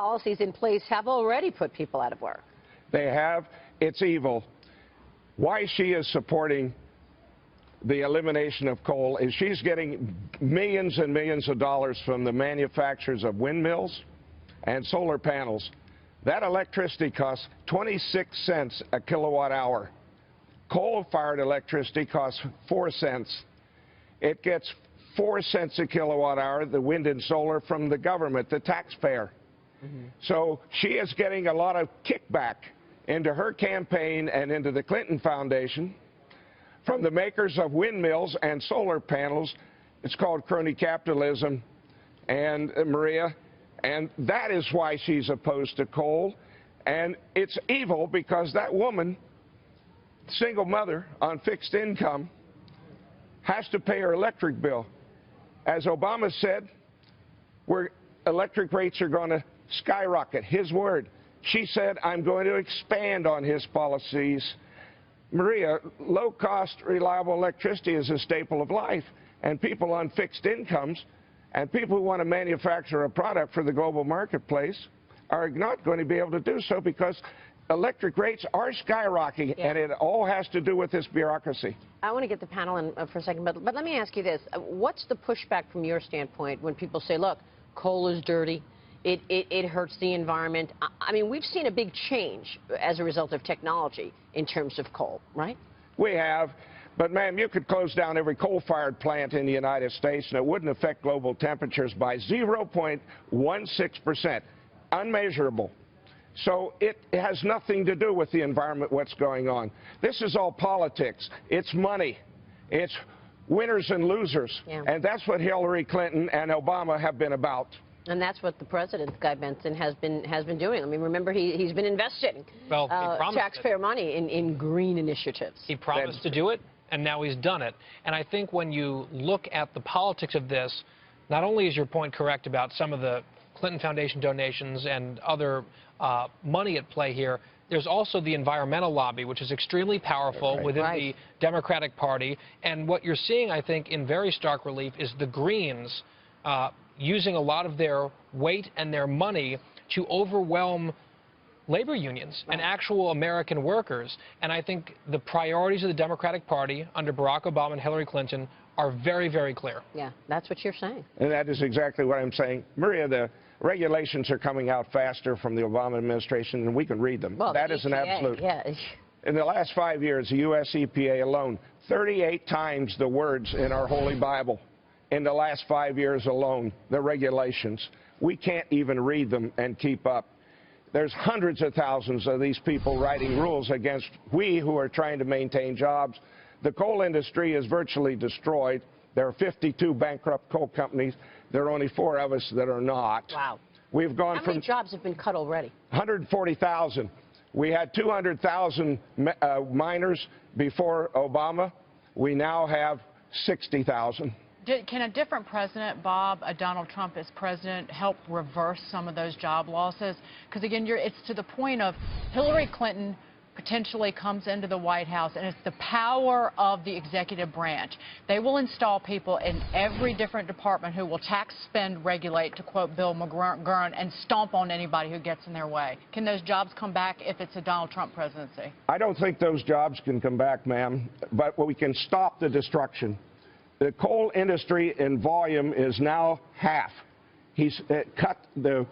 policies in place have already put people out of work. They have. It's evil. Why she is supporting the elimination of coal is she's getting millions and millions of dollars from the manufacturers of windmills and solar panels. That electricity costs 26 cents a kilowatt hour. Coal-fired electricity costs 4 cents. It gets 4 cents a kilowatt hour, the wind and solar, from the government, the taxpayer. So she is getting a lot of kickback into her campaign and into the Clinton Foundation from the makers of windmills and solar panels. It's called crony capitalism, and Maria, and that is why she's opposed to coal. And it's evil because that woman, single mother on fixed income, has to pay her electric bill. As Obama said, electric rates are going to skyrocket. His word. She said, I'm going to expand on his policies. Maria, low-cost, reliable electricity is a staple of life, and people on fixed incomes and people who want to manufacture a product for the global marketplace are not going to be able to do so because electric rates are skyrocketing, and it all has to do with this bureaucracy. I want to get the panel in for a second, but let me ask you this. What's the pushback from your standpoint when people say, look, coal is dirty, it hurts the environment? I mean, we've seen a big change as a result of technology in terms of coal, right? We have. But, ma'am, you could close down every coal-fired plant in the United States, and it wouldn't affect global temperatures by 0.16%. Unmeasurable. So it has nothing to do with the environment, what's going on. This is all politics. It's money. It's winners and losers. And that's what Hillary Clinton and Obama have been about. And that's what the president, Guy Benson, has been doing. I mean, remember, he's been investing taxpayer money in green initiatives. He promised to do it, and now he's done it. And I think when you look at the politics of this, not only is your point correct about some of the Clinton Foundation donations and other money at play here, there's also the environmental lobby, which is extremely powerful within the Democratic Party. And what you're seeing, I think, in very stark relief is the Greens using a lot of their weight and their money to overwhelm labor unions and actual American workers. And I think the priorities of the Democratic Party under Barack Obama and Hillary Clinton are very, very clear. Yeah, that's what you're saying. And that is exactly what I'm saying. Maria, the regulations are coming out faster from the Obama administration, and we can read them. Well, that is an absolute. In the last 5 years, the U.S. EPA alone, 38 times the words in our Holy Bible. In the last 5 years alone, the regulations. We can't even read them and keep up. There's hundreds of thousands of these people writing rules against we who are trying to maintain jobs. The coal industry is virtually destroyed. There are 52 bankrupt coal companies. There are only 4 of us that are not. Wow. We've gone How many jobs have been cut already? 140,000. We had 200,000 miners before Obama. We now have 60,000. Can a different president, Bob, Donald Trump as president, help reverse some of those job losses? Because, again, it's to the point of Hillary Clinton potentially comes into the White House, and it's the power of the executive branch. They will install people in every different department who will tax, spend, regulate, to quote Bill McGurn, and stomp on anybody who gets in their way. Can those jobs come back if it's a Donald Trump presidency? I don't think those jobs can come back, ma'am, but we can stop the destruction. The coal industry in volume is now half. He's cut the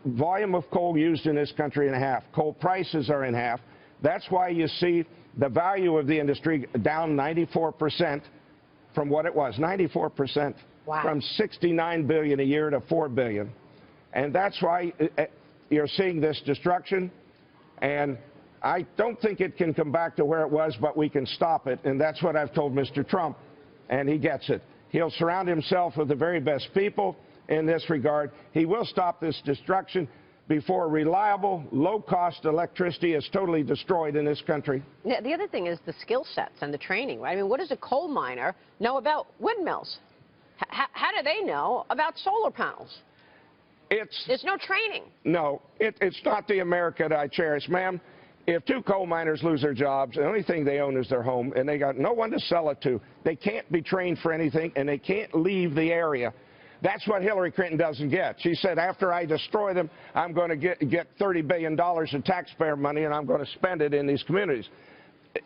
volume of coal used in this country in half. Coal prices are in half. That's why you see the value of the industry down 94% from what it was, 94%, from $69 billion a year to $4 billion. And that's why you're seeing this destruction. And I don't think it can come back to where it was, but we can stop it. And that's what I've told Mr. Trump. And he gets it. He'll surround himself with the very best people in this regard. He will stop this destruction before reliable, low-cost electricity is totally destroyed in this country. Yeah, the other thing is the skill sets and the training, right? I mean, what does a coal miner know about windmills? How do they know about solar panels? There's no training. No, it's not the America that I cherish, ma'am. If 2 coal miners lose their jobs, the only thing they own is their home, and they got no one to sell it to. They can't be trained for anything, and they can't leave the area. That's what Hillary Clinton doesn't get. She said, after I destroy them, I'm going to get $30 billion in taxpayer money, and I'm going to spend it in these communities.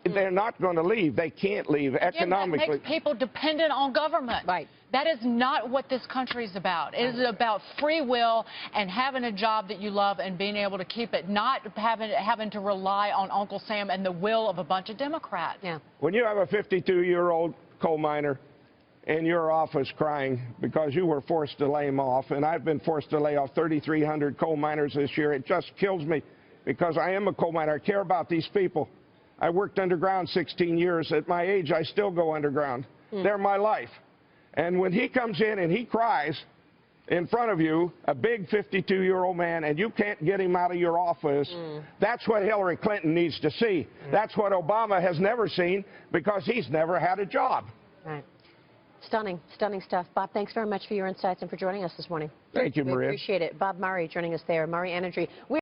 They're not going to leave. They can't leave economically. Again, that makes people dependent on government. Right. That is not what this country is about. It is about free will and having a job that you love and being able to keep it, not having to rely on Uncle Sam and the will of a bunch of Democrats. Yeah. When you have a 52-year-old coal miner in your office crying because you were forced to lay him off, and I've been forced to lay off 3,300 coal miners this year, it just kills me because I am a coal miner. I care about these people. I worked underground 16 years. At my age, I still go underground. They're my life. And when he comes in and he cries in front of you, a big 52-year-old man, and you can't get him out of your office, that's what Hillary Clinton needs to see. That's what Obama has never seen because he's never had a job. Right. Stunning, stunning stuff. Bob, thanks very much for your insights and for joining us this morning. Thank you, Maria. We appreciate it. Bob Murray joining us there, Murray Energy.